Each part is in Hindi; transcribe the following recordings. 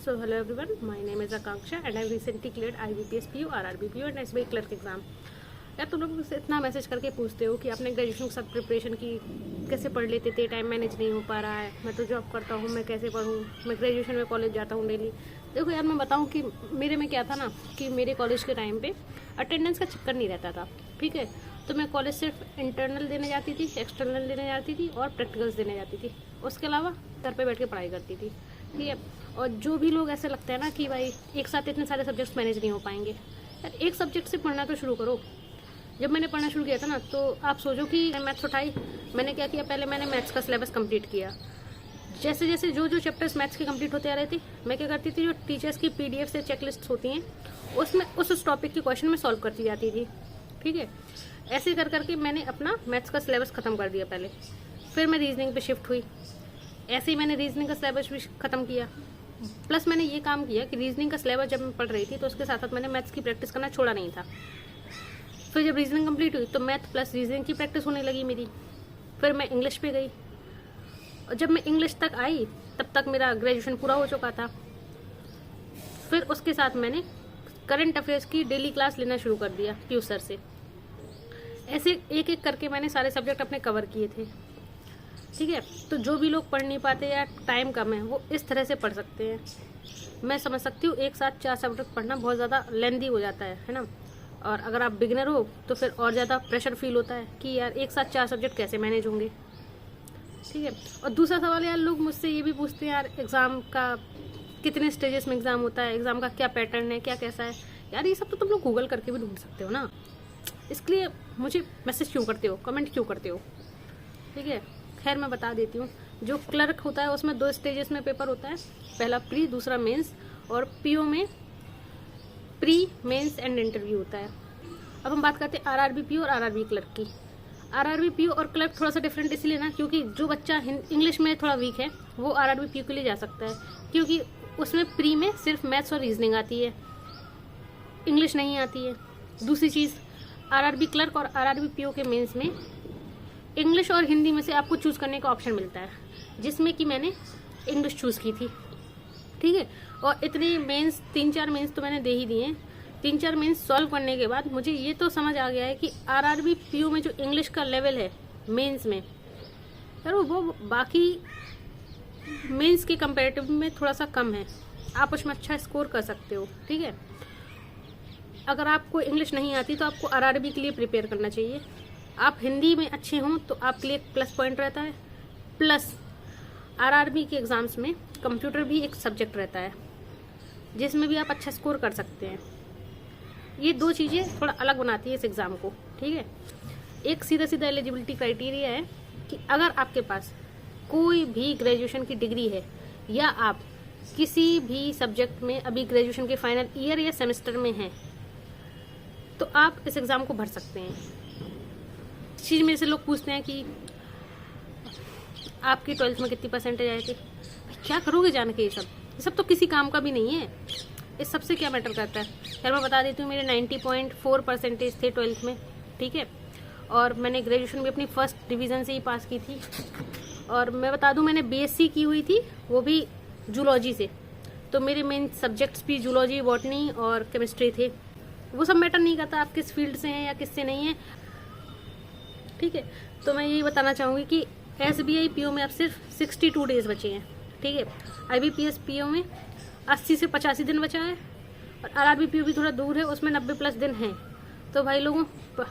So hello everyone, my name is Akanksha and I recently cleared IBPS PO, RRB PO and SBI clerk exam. यार तुम लोग मुझसे इतना मैसेज करके पूछते हो कि आपने ग्रेजुएशन के साथ प्रिपरेशन की, कैसे पढ़ लेते थे, टाइम मैनेज नहीं हो पा रहा है, मैं तो जॉब करता हूँ, मैं कैसे पढ़ूँ, मैं ग्रेजुएशन में कॉलेज जाता हूँ डेली। देखो यार, मैं बताऊँ कि मेरे में क्या था ना कि मेरे कॉलेज के टाइम पे अटेंडेंस का चक्कर नहीं रहता था, ठीक है। तो मैं कॉलेज सिर्फ इंटरनल देने जाती थी, एक्सटर्नल देने जाती थी और प्रैक्टिकल्स देने जाती थी। उसके अलावा घर पे बैठ के पढ़ाई करती थी, ठीक है। और जो भी लोग ऐसे लगता है ना कि भाई एक साथ इतने सारे सब्जेक्ट्स मैनेज नहीं हो पाएंगे, यार एक सब्जेक्ट से पढ़ना तो शुरू करो। जब मैंने पढ़ना शुरू किया था ना, तो आप सोचो कि मैथ्स उठाई, मैंने क्या किया, पहले मैंने मैथ्स का सिलेबस कंप्लीट किया। जैसे जैसे जो चैप्टर्स मैथ्स के कंप्लीट होते आ रहे थे, मैं क्या करती थी, जो टीचर्स की PDF से चेकलिस्ट होती हैं उसमें उस टॉपिक के क्वेश्चन में सॉल्व करती जाती थी, ठीक है। ऐसे कर करके मैंने अपना मैथ्स का सिलेबस ख़त्म कर दिया पहले। फिर मैं रीजनिंग पे शिफ्ट हुई, ऐसे ही मैंने रीजनिंग का सिलेबस भी ख़त्म किया। प्लस मैंने ये काम किया कि रीजनिंग का सिलेबस जब मैं पढ़ रही थी तो उसके साथ साथ मैंने मैथ्स की प्रैक्टिस करना छोड़ा नहीं था। फिर जब रीजनिंग कंप्लीट हुई तो मैथ प्लस रीजनिंग की प्रैक्टिस होने लगी मेरी। फिर मैं इंग्लिश पे गई और जब मैं इंग्लिश तक आई तब तक मेरा ग्रेजुएशन पूरा हो चुका था। फिर उसके साथ मैंने करंट अफेयर्स की डेली क्लास लेना शुरू कर दिया पीयू सर से। ऐसे एक एक करके मैंने सारे सब्जेक्ट अपने कवर किए थे, ठीक है। तो जो भी लोग पढ़ नहीं पाते या टाइम कम है वो इस तरह से पढ़ सकते हैं। मैं समझ सकती हूँ एक साथ 4 सब्जेक्ट पढ़ना बहुत ज़्यादा लेंदी हो जाता है ना। और अगर आप बिगिनर हो तो फिर और ज़्यादा प्रेशर फील होता है कि यार एक साथ 4 सब्जेक्ट कैसे मैनेज होंगे, ठीक है। और दूसरा सवाल, यार लोग मुझसे ये भी पूछते हैं यार एग्ज़ाम का कितने स्टेजेस में एग्ज़ाम होता है, एग्ज़ाम का क्या पैटर्न है, क्या कैसा है। यार ये सब तो तुम लोग गूगल करके भी ढूंढ सकते हो ना, इसके लिए मुझे मैसेज क्यों करते हो, कमेंट क्यों करते हो, ठीक है। खैर मैं बता देती हूँ, जो क्लर्क होता है उसमें 2 स्टेजेस में पेपर होता है, पहला प्री, दूसरा मेंस। और पीओ में प्री, मेंस एंड इंटरव्यू होता है। अब हम बात करते हैं RRB PO और RRB क्लर्क की। RRB PO और क्लर्क थोड़ा सा डिफरेंट इसलिए ना, क्योंकि जो बच्चा इंग्लिश में थोड़ा वीक है वो RRB PO के लिए जा सकता है, क्योंकि उसमें प्री में सिर्फ मैथ्स और रीजनिंग आती है, इंग्लिश नहीं आती है। दूसरी चीज़, RRB क्लर्क और RRB PO के मेंस में इंग्लिश और हिंदी में से आपको चूज़ करने का ऑप्शन मिलता है, जिसमें कि मैंने इंग्लिश चूज़ की थी, ठीक है। और इतने मेंस 3-4 मेंस तो मैंने दे ही दिए हैं। 3-4 मेंस सॉल्व करने के बाद मुझे ये तो समझ आ गया है कि RRB PO में जो इंग्लिश का लेवल है मेंस में, यार वो बाकी मेंस के कंपैरेटिव में थोड़ा सा कम है। आप उसमें अच्छा स्कोर कर सकते हो, ठीक है। अगर आपको इंग्लिश नहीं आती तो आपको RRB के लिए प्रिपेयर करना चाहिए। आप हिंदी में अच्छे हों तो आपके लिए प्लस पॉइंट रहता है। प्लस RRB के एग्ज़ाम्स में कंप्यूटर भी एक सब्जेक्ट रहता है, जिसमें भी आप अच्छा स्कोर कर सकते हैं। ये 2 चीज़ें थोड़ा अलग बनाती है इस एग्ज़ाम को, ठीक है। एक सीधा सीधा एलिजिबिलिटी क्राइटेरिया है कि अगर आपके पास कोई भी ग्रेजुएशन की डिग्री है या आप किसी भी सब्जेक्ट में अभी ग्रेजुएशन के फाइनल ईयर या सेमेस्टर में हैं, तो आप इस एग्ज़ाम को भर सकते हैं। इस चीज़ में से लोग पूछते हैं कि आपकी 12th में कितनी परसेंटेज आई थी। क्या करोगे जान के, ये सब तो किसी काम का भी नहीं है। इस सबसे क्या मैटर करता है। यार मैं बता देती हूँ, मेरे 90.4 परसेंटेज थे 12th में, ठीक है। और मैंने ग्रेजुएशन भी अपनी फर्स्ट डिवीज़न से ही पास की थी। और मैं बता दूँ, मैंने BSc की हुई थी, वो भी जूलॉजी से। तो मेरे मेन सब्जेक्ट्स भी जूलॉजी, बॉटनी और केमिस्ट्री थे। वो सब मैटर नहीं करता आप किस फील्ड से हैं या किससे नहीं है, ठीक है। तो मैं यही बताना चाहूँगी कि SBI PO में अब सिर्फ 62 डेज बचे हैं, ठीक है। IBPS PO में 80 से 85 दिन बचा है और RRB PO भी थोड़ा दूर है, उसमें 90+ दिन हैं। तो भाई लोगों,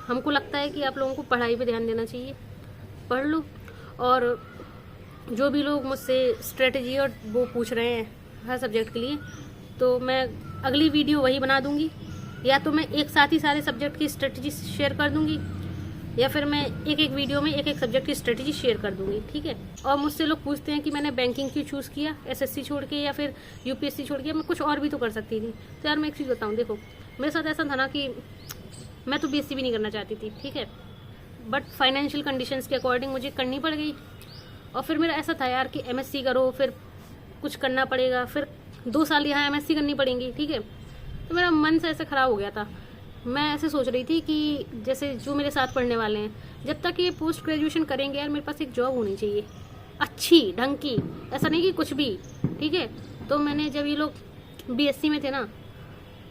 हमको लगता है कि आप लोगों को पढ़ाई पे ध्यान देना चाहिए, पढ़ लो। और जो भी लोग मुझसे स्ट्रेटजी और वो पूछ रहे हैं हर सब्जेक्ट के लिए, तो मैं अगली वीडियो वही बना दूँगी, या तो मैं एक साथ ही सारे सब्जेक्ट की स्ट्रेटजी शेयर कर दूँगी, या फिर मैं एक एक वीडियो में एक एक सब्जेक्ट की स्ट्रेटजी शेयर कर दूंगी, ठीक है। और मुझसे लोग पूछते हैं कि मैंने बैंकिंग क्यों चूज़ किया, SSC छोड़ के या फिर UPSC छोड़ के, मैं कुछ और भी तो कर सकती थी। तो यार मैं एक चीज़ बताऊँ, देखो मेरे साथ ऐसा था ना कि मैं तो BSc भी नहीं करना चाहती थी, ठीक है। बट फाइनेंशियल कंडीशंस के अकॉर्डिंग मुझे करनी पड़ गई। और फिर मेरा ऐसा था यार कि MSc करो, फिर कुछ करना पड़ेगा, फिर 2 साल यहाँ MSc करनी पड़ेंगी, ठीक है। तो मेरा मन से ऐसे ख़राब हो गया था। मैं ऐसे सोच रही थी कि जैसे जो मेरे साथ पढ़ने वाले हैं, जब तक ये पोस्ट ग्रेजुएशन करेंगे यार, मेरे पास एक जॉब होनी चाहिए अच्छी ढंग की, ऐसा नहीं कि कुछ भी, ठीक है। तो मैंने जब ये लोग BSc में थे ना,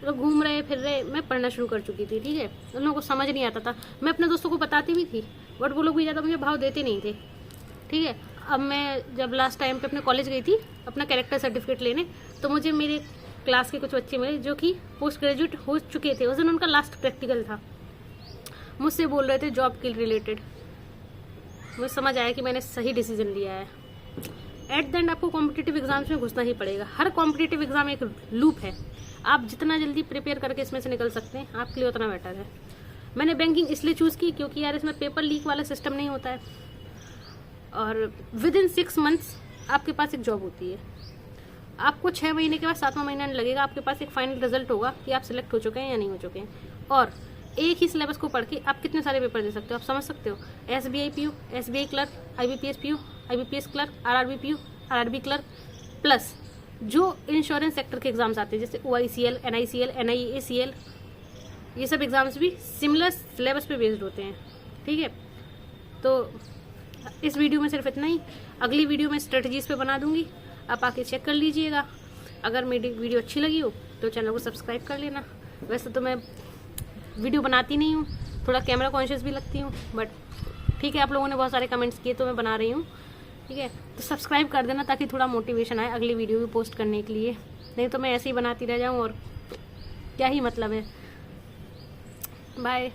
लोग घूम रहे फिर रहे, मैं पढ़ना शुरू कर चुकी थी। ठीक है, उन लोगों को समझ नहीं आता था। मैं अपने दोस्तों को बताती भी थी, बट वो लोग भी ज़्यादा मुझे भाव देते नहीं थे। ठीक है, अब मैं जब लास्ट टाइम पे अपने कॉलेज गई थी अपना कैरेक्टर सर्टिफिकेट लेने, तो मुझे मेरे क्लास के कुछ बच्चे मिले जो कि पोस्ट ग्रेजुएट हो चुके थे। उस दिन उनका लास्ट प्रैक्टिकल था, मुझसे बोल रहे थे जॉब के रिलेटेड। मुझे समझ आया कि मैंने सही डिसीजन लिया है। एट द एंड आपको कॉम्पिटिटिव एग्जाम्स में घुसना ही पड़ेगा। हर कॉम्पिटिटिव एग्जाम एक लूप है, आप जितना जल्दी प्रिपेयर करके इसमें से निकल सकते हैं आपके लिए उतना बेटर है। मैंने बैंकिंग इसलिए चूज़ की क्योंकि यार इसमें पेपर लीक वाला सिस्टम नहीं होता है, और विद इन 6 मंथ्स आपके पास एक जॉब होती है। आपको 6 महीने के बाद 7वां महीना लगेगा, आपके पास एक फाइनल रिजल्ट होगा कि आप सिलेक्ट हो चुके हैं या नहीं हो चुके हैं। और एक ही सिलेबस को पढ़ के आप कितने सारे पेपर दे सकते हो, आप समझ सकते हो। SBI PU, SBI clerk, IBPS PU, IBPS clerk, RRB PU, RRB clerk, plus जो इंश्योरेंस सेक्टर के एग्जाम्स आते हैं जैसे OICL, NICL, NIACL, ये सब एग्जाम्स भी सिमिलर सिलेबस पे बेस्ड होते हैं। ठीक है, तो इस वीडियो में सिर्फ इतना ही। अगली वीडियो में स्ट्रेटजीज़ पे बना दूंगी, आप आके चेक कर लीजिएगा। अगर मेरी वीडियो अच्छी लगी हो तो चैनल को सब्सक्राइब कर लेना। वैसे तो मैं वीडियो बनाती नहीं हूँ, थोड़ा कैमरा कॉन्शियस भी लगती हूँ, बट ठीक है, आप लोगों ने बहुत सारे कमेंट्स किए तो मैं बना रही हूँ। ठीक है, तो सब्सक्राइब कर देना ताकि थोड़ा मोटिवेशन आए अगली वीडियो भी पोस्ट करने के लिए। नहीं तो मैं ऐसे ही बनाती रह जाऊँ और क्या ही मतलब है। बाय।